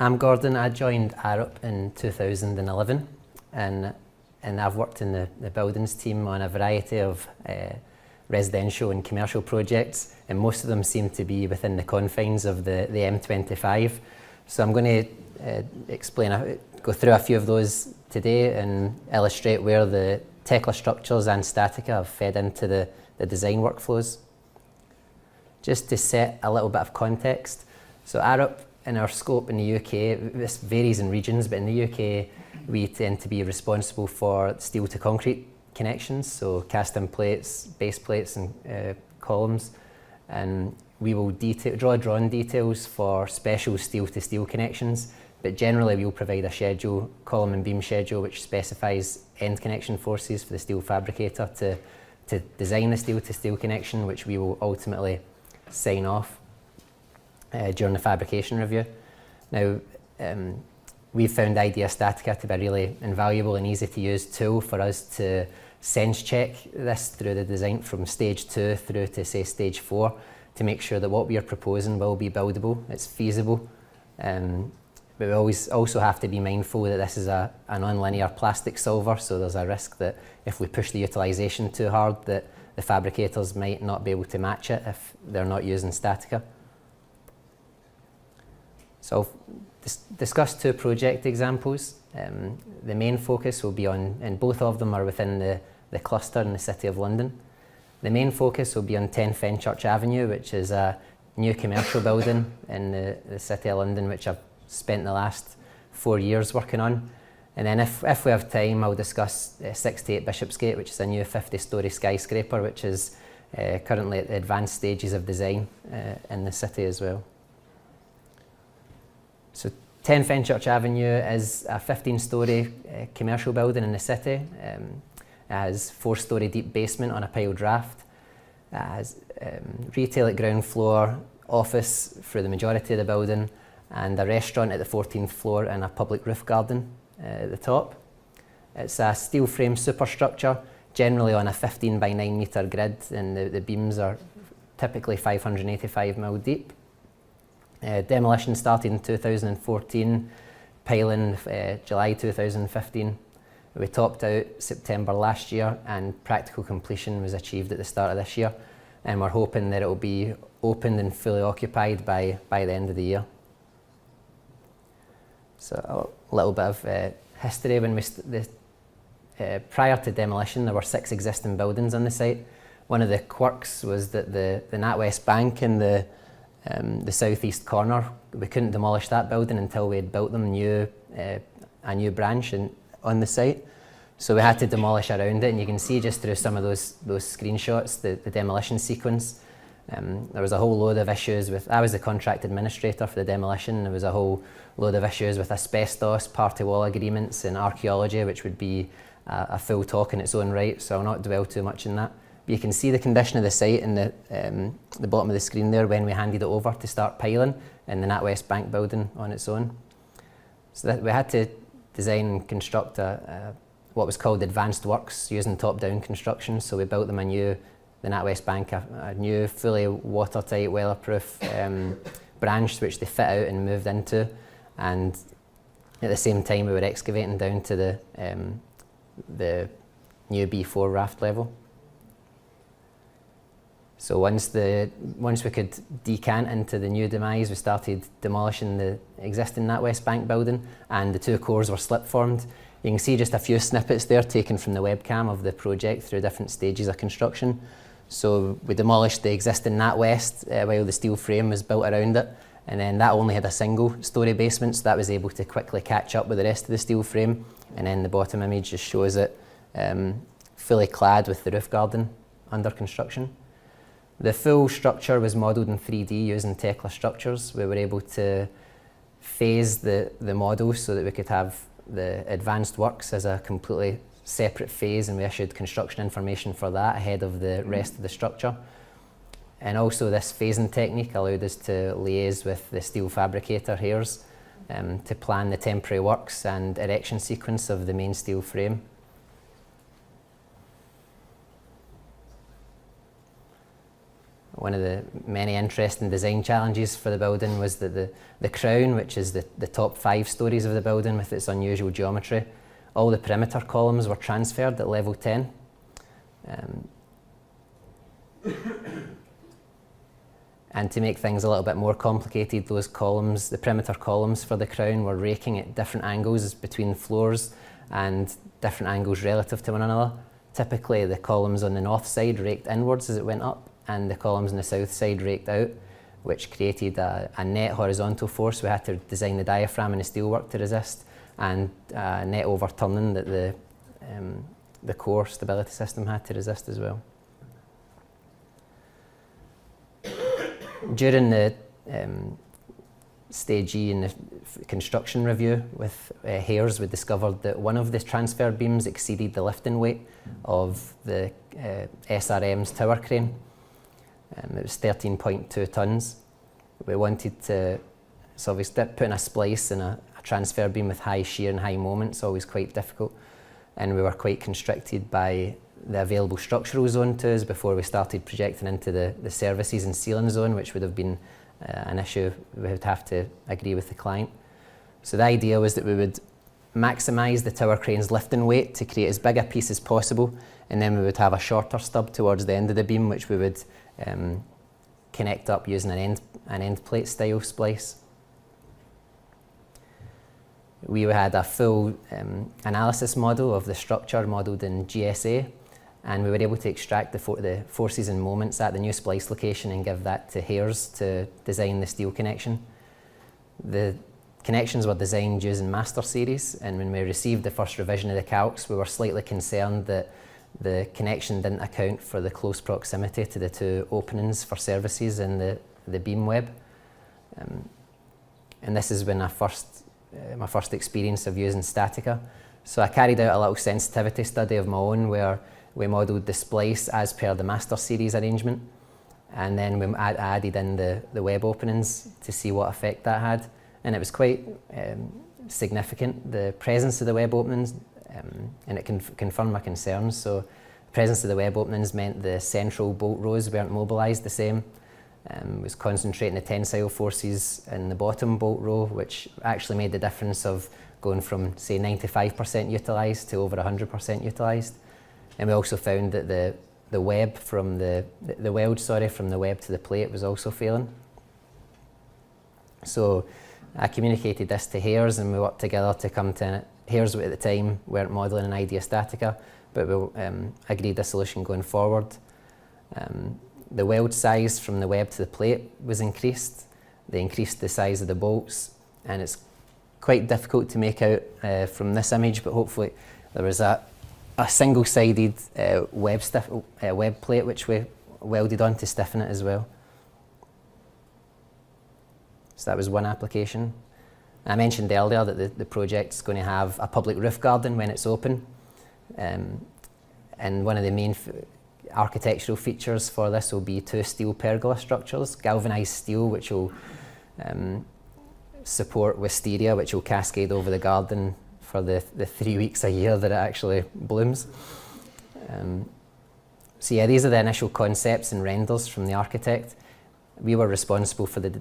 I'm Gordon. I joined Arup in 2011 and I've worked in the buildings team on a variety of residential and commercial projects, and most of them seem to be within the confines of the M25. So I'm going to go through a few of those today and illustrate where the Tekla structures and Statica have fed into the design workflows. Just to set a little bit of context, so Arup, in our scope in the UK, this varies in regions, but in the UK we tend to be responsible for steel to concrete connections, so cast-in plates, base plates and columns, and we will draw drawn details for special steel to steel connections, but generally we'll provide a schedule, column and beam schedule, which specifies end connection forces for the steel fabricator to design the steel to steel connection, which we will ultimately sign off during the fabrication review. Now, we've found IDEA StatiCa to be a really invaluable and easy to use tool for us to sense check this through the design from stage 2 through to say stage 4 to make sure that what we are proposing will be buildable, it's feasible. But we always also have to be mindful that this is a non-linear plastic solver, so there's a risk that if we push the utilisation too hard that the fabricators might not be able to match it if they're not using Statica. So I'll discuss two project examples. The main focus will be on, and both of them are within the cluster in the City of London. The main focus will be on 10 Fenchurch Avenue, which is a new commercial building in the City of London, which I've spent the last 4 years working on. And then if we have time, I'll discuss 68 Bishopsgate, which is a new 50-storey skyscraper, which is currently at the advanced stages of design in the city as well. So 10 Fenchurch Avenue is a 15-storey commercial building in the city. It has 4-storey deep basement on a piled raft. It has retail at ground floor, office for the majority of the building, and a restaurant at the 14th floor and a public roof garden at the top. It's a steel frame superstructure, generally on a 15 by 9 metre grid, and the beams are typically 585mm deep. Demolition started in 2014, piling July 2015. We topped out September last year, and practical completion was achieved at the start of this year, and we're hoping that it will be opened and fully occupied by the end of the year. So a little bit of history. When prior to demolition, there were 6 existing buildings on the site. One of the quirks was that the NatWest Bank in the southeast corner, we couldn't demolish that building until we had built them a new branch on the site. So we had to demolish around it, and you can see just through some of those screenshots the demolition sequence. There was a whole load of issues with, I was the contract administrator for the demolition. There was a whole load of issues with asbestos, party wall agreements and archaeology, which would be a full talk in its own right, so I'll not dwell too much on that. But you can see the condition of the site in the bottom of the screen there when we handed it over to start piling in the NatWest Bank building on its own. So that we had to design and construct what was called advanced works using top-down construction. So we built them the NatWest Bank, a new fully watertight, weatherproof branch which they fit out and moved into, and at the same time we were excavating down to the new B4 raft level. So once we could decant into the new demise, we started demolishing the existing NatWest Bank building, and the 2 cores were slip formed. You can see just a few snippets there taken from the webcam of the project through different stages of construction. So we demolished the existing NatWest while the steel frame was built around it, and then that only had a single-storey basement, so that was able to quickly catch up with the rest of the steel frame. And then the bottom image just shows it fully clad with the roof garden under construction. The full structure was modelled in 3D using Tekla structures. We were able to phase the model so that we could have the advanced works as a completely separate phase, and we issued construction information for that ahead of the rest of the structure. And also this phasing technique allowed us to liaise with the steel fabricator Hayes to plan the temporary works and erection sequence of the main steel frame. one of the many interesting design challenges for the building was that the crown, which is the top 5 stories of the building with its unusual geometry, all the perimeter columns were transferred at level 10. And to make things a little bit more complicated, those columns, the perimeter columns for the crown, were raking at different angles between floors and different angles relative to one another. Typically, the columns on the north side raked inwards as it went up, and the columns on the south side raked out, which created a net horizontal force we had to design the diaphragm and the steelwork to resist, and net overturning that the core stability system had to resist as well. During the Stage E in the construction review with Hayers, we discovered that one of the transfer beams exceeded the lifting weight of the SRM's tower crane. It was 13.2 tonnes. We wanted to, so obviously putting a splice in a transfer beam with high shear and high moment is always quite difficult, and we were quite constricted by the available structural zone to us before we started projecting into the services and ceiling zone, which would have been an issue we would have to agree with the client. So the idea was that we would maximise the tower crane's lifting weight to create as big a piece as possible, and then we would have a shorter stub towards the end of the beam, which we would connect up using an end plate style splice. We had a full analysis model of the structure modelled in GSA, and we were able to extract the forces and moments at the new splice location and give that to Hayers to design the steel connection. The connections were designed using master series, and when we received the first revision of the calcs, we were slightly concerned that the connection didn't account for the close proximity to the 2 openings for services in the beam web. And this is when my first experience of using Statica. So I carried out a little sensitivity study of my own where we modelled the splice as per the master series arrangement, and then we added in the web openings to see what effect that had, and it was quite significant, the presence of the web openings, and it confirmed my concerns. So the presence of the web openings meant the central bolt rows weren't mobilised the same. Was concentrating the tensile forces in the bottom bolt row, which actually made the difference of going from, say, 95% utilised to over 100% utilised. And we also found that the web from the weld from the web to the plate was also failing. So I communicated this to Hayers, and we worked together to come to Hayers at the time weren't modelling an IDEA StatiCa, but we agreed a solution going forward. The weld size from the web to the plate was increased. They increased the size of the bolts, and it's quite difficult to make out from this image, but hopefully there was a single-sided web plate which we welded on to stiffen it as well. So that was one application. I mentioned earlier that the project's going to have a public roof garden when it's open, and one of the main architectural features for this will be 2 steel pergola structures, galvanised steel, which will support wisteria, which will cascade over the garden for the 3 weeks a year that it actually blooms. So yeah, these are the initial concepts and renders from the architect. We were responsible for the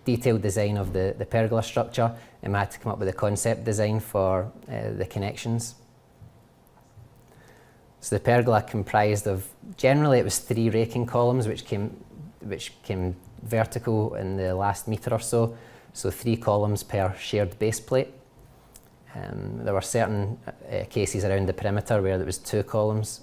detailed design of the pergola structure, and we had to come up with a concept design for the connections. So the pergola comprised of, generally it was 3 raking columns which came vertical in the last metre or so. So 3 columns per shared base plate. There were certain cases around the perimeter where there was 2 columns.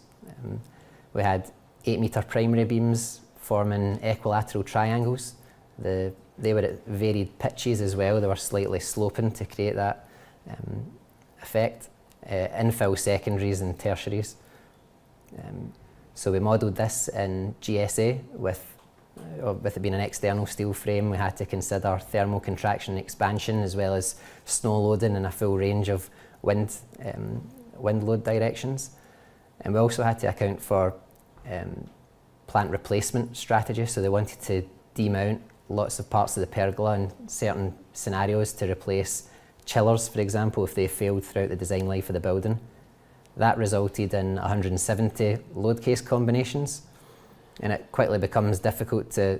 We had 8-metre primary beams forming equilateral triangles. They were at varied pitches as well. They were slightly sloping to create that effect. Infill secondaries and tertiaries. So we modelled this in GSA with it being an external steel frame. We had to consider thermal contraction and expansion, as well as snow loading and a full range of wind load directions. And we also had to account for plant replacement strategy. So they wanted to demount lots of parts of the pergola in certain scenarios to replace chillers, for example, if they failed throughout the design life of the building. That resulted in 170 load case combinations. and it quickly becomes difficult to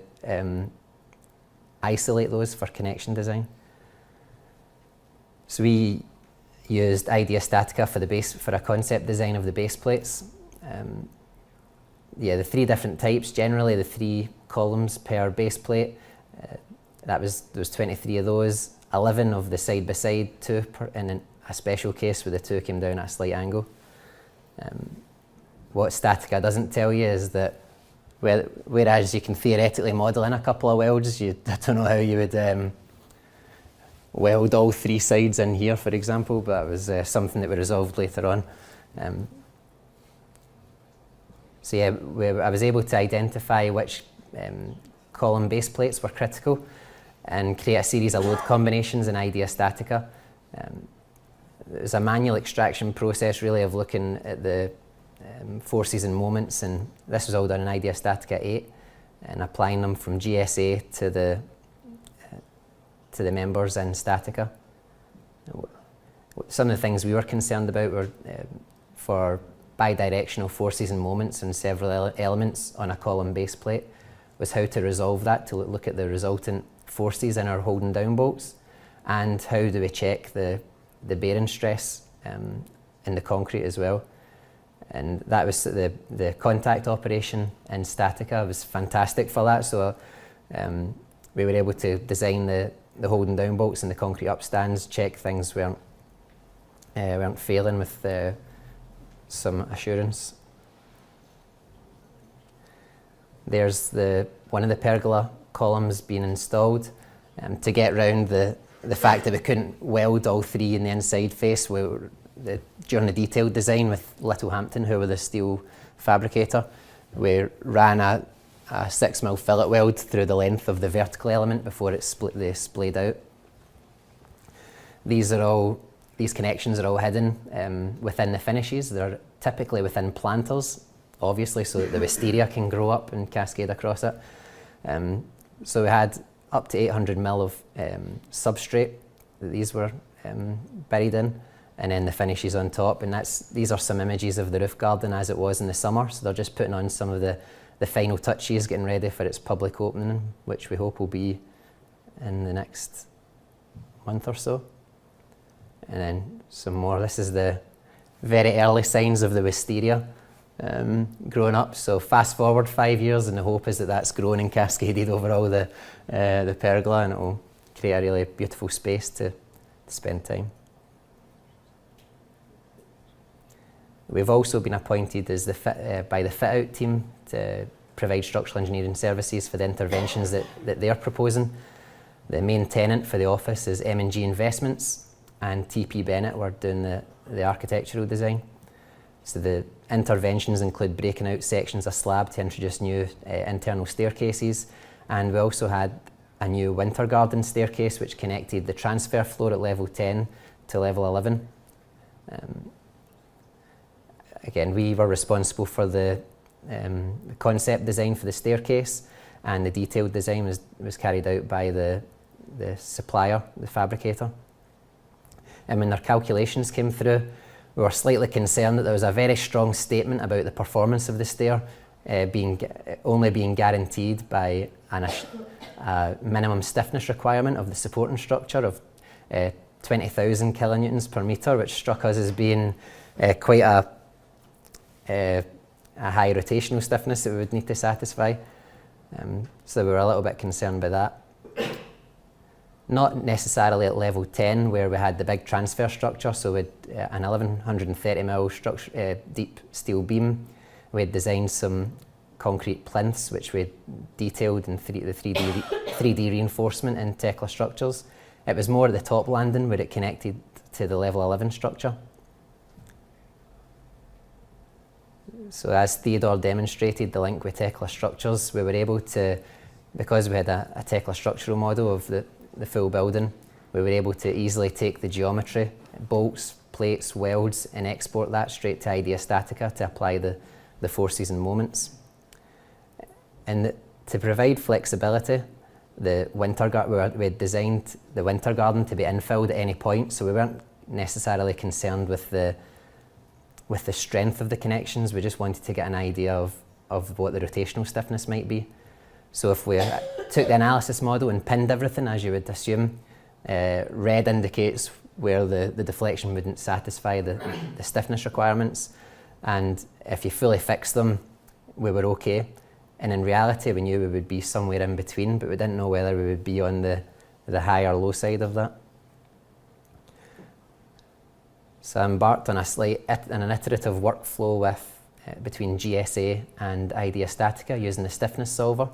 isolate those for connection design. So we used IDEA StatiCa for a concept design of the base plates. The 3 different types, generally the 3 columns per base plate. There was 23 of those, 11 of the side-by-side, 2 in a special case where the 2 came down at a slight angle. What Statica doesn't tell you is that whereas you can theoretically model in a couple of welds, I don't know how you would weld all 3 sides in here, for example, but it was something that we resolved later on. So yeah, I was able to identify which column base plates were critical and create a series of load combinations in IDEA StatiCa. It was a manual extraction process really of looking at the forces and moments, and this was all done in IDEA StatiCa 8 and applying them from GSA to the members in Statica. Some of the things we were concerned about were for bidirectional forces and moments and several elements on a column base plate was how to resolve that, to look at the resultant forces in our holding down bolts, and how do we check the bearing stress in the concrete as well. And that was the contact operation in Statica was fantastic for that. So we were able to design the holding down bolts and the concrete upstands, check things weren't failing with some assurance. There's one of the pergola columns being installed to get around the fact that we couldn't weld all 3 in the inside face. During the detailed design with Littlehampton, who were the steel fabricator, we ran a 6mm fillet weld through the length of the vertical element before they splayed out. These connections are all hidden within the finishes. They're typically within planters, obviously, so that the wisteria can grow up and cascade across it. So we had up to 800mm of substrate that these were buried in, and then the finishes on top. And these are some images of the roof garden as it was in the summer. So they're just putting on some of the final touches, getting ready for its public opening, which we hope will be in the next month or so. And then some more. This is the very early signs of the wisteria growing up. So fast forward 5 years, and the hope is that that's grown and cascaded over all the pergola, and it will create a really beautiful space to spend time. We've also been appointed as by the fit-out team to provide structural engineering services for the interventions that they're proposing. The main tenant for the office is M&G Investments, and TP Bennett were doing the architectural design. So the interventions include breaking out sections of slab to introduce new internal staircases, and we also had a new Wintergarden staircase which connected the transfer floor at level 10 to level 11. Again, we were responsible for the concept design for the staircase, and the detailed design was carried out by the supplier, the fabricator. And when their calculations came through, we were slightly concerned that there was a very strong statement about the performance of the stair only being guaranteed by a minimum stiffness requirement of the supporting structure of 20,000 kilonewtons per metre, which struck us as being quite a high rotational stiffness that we would need to satisfy. So we were a little bit concerned by that. Not necessarily at level 10 where we had the big transfer structure, so with an 1130mm deep steel beam. We had designed some concrete plinths which we detailed in the 3D reinforcement in Tekla structures. It was more at the top landing where it connected to the level 11 structure. So as Theodore demonstrated the link with Tekla structures, we were able to, because we had a Tekla structural model of the full building, we were able to easily take the geometry, bolts, plates, welds, and export that straight to IDEA StatiCa to apply the forces and moments. And to provide flexibility, we had designed the Wintergarden to be infilled at any point, so we weren't necessarily concerned with the strength of the connections. We just wanted to get an idea of what the rotational stiffness might be. So if we took the analysis model and pinned everything, as you would assume, red indicates where the deflection wouldn't satisfy the stiffness requirements, and if you fully fix them, we were okay. And in reality, we knew we would be somewhere in between, but we didn't know whether we would be on the high or low side of that. So I embarked on an iterative workflow with between GSA and IDEA StatiCa using the stiffness solver,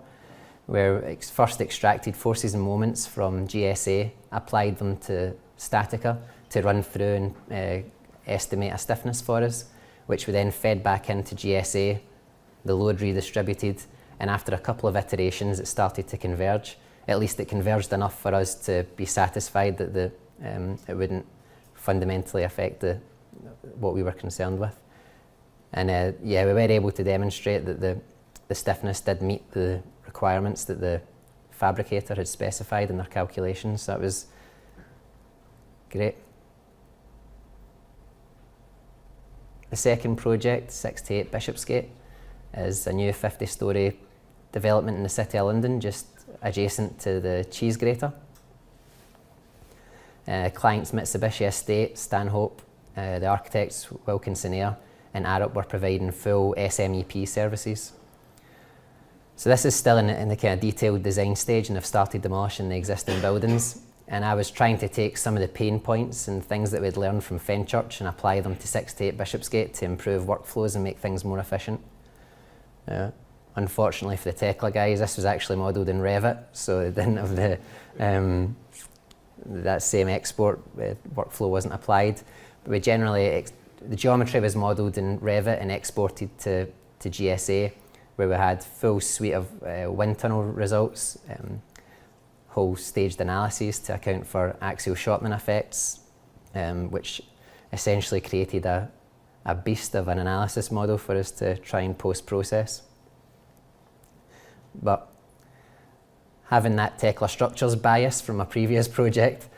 where first extracted forces and moments from GSA, applied them to Statica to run through and estimate a stiffness for us, which we then fed back into GSA, the load redistributed, and after a couple of iterations it started to converge. At least it converged enough for us to be satisfied that it wouldn't fundamentally affect what we were concerned with. And yeah, we were able to demonstrate that the stiffness did meet the requirements that the fabricator had specified in their calculations. So that was great. The second project, 68 Bishopsgate, is a new 50-storey development in the City of London, just adjacent to the cheese grater. Clients Mitsubishi Estate, Stanhope, the architects Wilkinson Eyre and Arup were providing full SMEP services. So this is still in the kind of detailed design stage, and have started demolishing the existing buildings. And I was trying to take some of the pain points and things that we'd learned from Fenchurch and apply them to 68 Bishopsgate to improve workflows and make things more efficient. Unfortunately for the Tekla guys, this was actually modelled in Revit, so it didn't have that same export workflow wasn't applied. But we generally, the geometry was modelled in Revit and exported to GSA, where we had full suite of wind tunnel results, whole staged analyses to account for axial Shortman effects, which essentially created a beast of an analysis model for us to try and post-process. But having that Tekla structures bias from a previous project,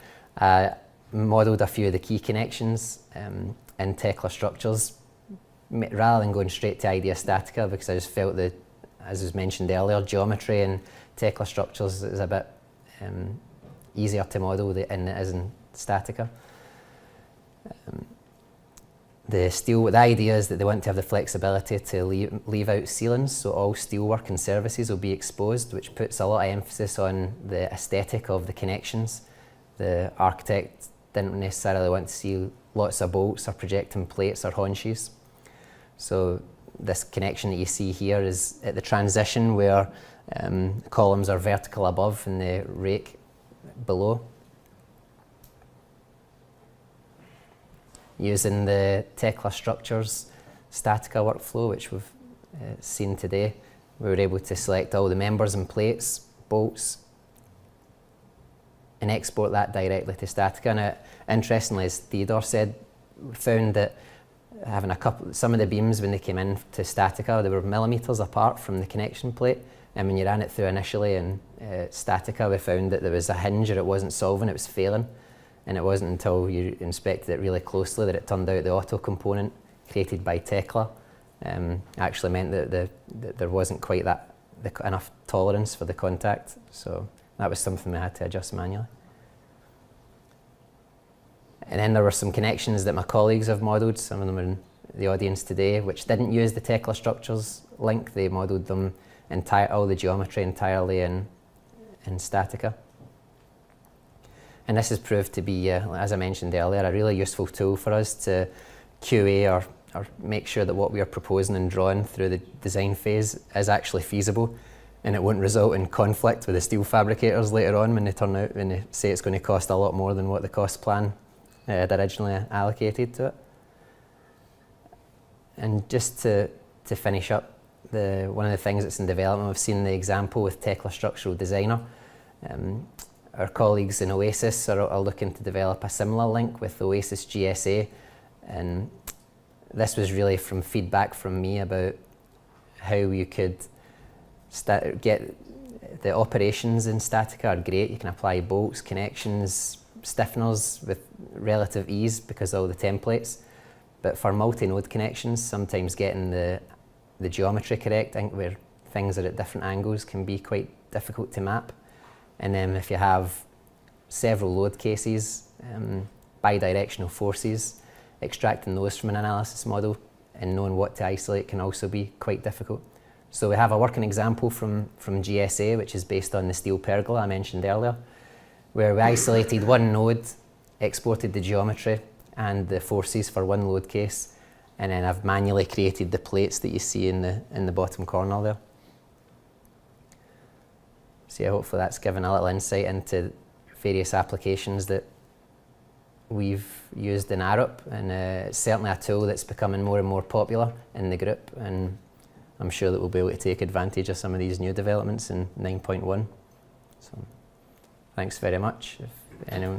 modelled a few of the key connections in Tekla structures, rather than going straight to IDEA StatiCa, because I just felt that, as was mentioned earlier, geometry in Tekla structures is a bit easier to model than it is in Statica. The idea is that they want to have the flexibility to leave out ceilings, so all steelwork and services will be exposed, which puts a lot of emphasis on the aesthetic of the connections. The architect didn't necessarily want to see lots of bolts or projecting plates or haunches. So this connection that you see here is at the transition where columns are vertical above and the rake below. Using the Tekla structures Statica workflow, which we've seen today, we were able to select all the members and plates, bolts, and export that directly to Statica. And interestingly, as Theodore said, we found that having some of the beams when they came in to Statica, they were millimetres apart from the connection plate. And when you ran it through initially in Statica, we found that there was a hinge, or it wasn't solving, it was failing. And it wasn't until you inspected it really closely that it turned out the auto component created by Tekla actually meant that there wasn't quite enough tolerance for the contact. So that was something we had to adjust manually. And then there were some connections that my colleagues have modelled, some of them are in the audience today, which didn't use the Tekla structures link. They modelled them all the geometry entirely in Statica. And this has proved to be, as I mentioned earlier, a really useful tool for us to QA or make sure that what we are proposing and drawing through the design phase is actually feasible, and it won't result in conflict with the steel fabricators later on when they say it's going to cost a lot more than what the cost plan had originally allocated to it. And just to finish up, one of the things that's in development, we've seen the example with Tekla Structural Designer. Our colleagues in Oasis are looking to develop a similar link with Oasis GSA, and this was really from feedback from me about how you could get the operations in Statica are great. You can apply bolts, connections, stiffeners with relative ease because of all the templates, but for multi-node connections, sometimes getting the the geometry correct, I think where things are at different angles can be quite difficult to map. And then if you have several load cases, bidirectional forces, extracting those from an analysis model and knowing what to isolate can also be quite difficult. So we have a working example from GSA, which is based on the steel pergola I mentioned earlier, where we isolated one node, exported the geometry and the forces for one load case, and then I've manually created the plates that you see in the bottom corner there. So yeah, hopefully that's given a little insight into various applications that we've used in Arup, and it's certainly a tool that's becoming more and more popular in the group, and I'm sure that we'll be able to take advantage of some of these new developments in 9.1. So thanks very much. If anyone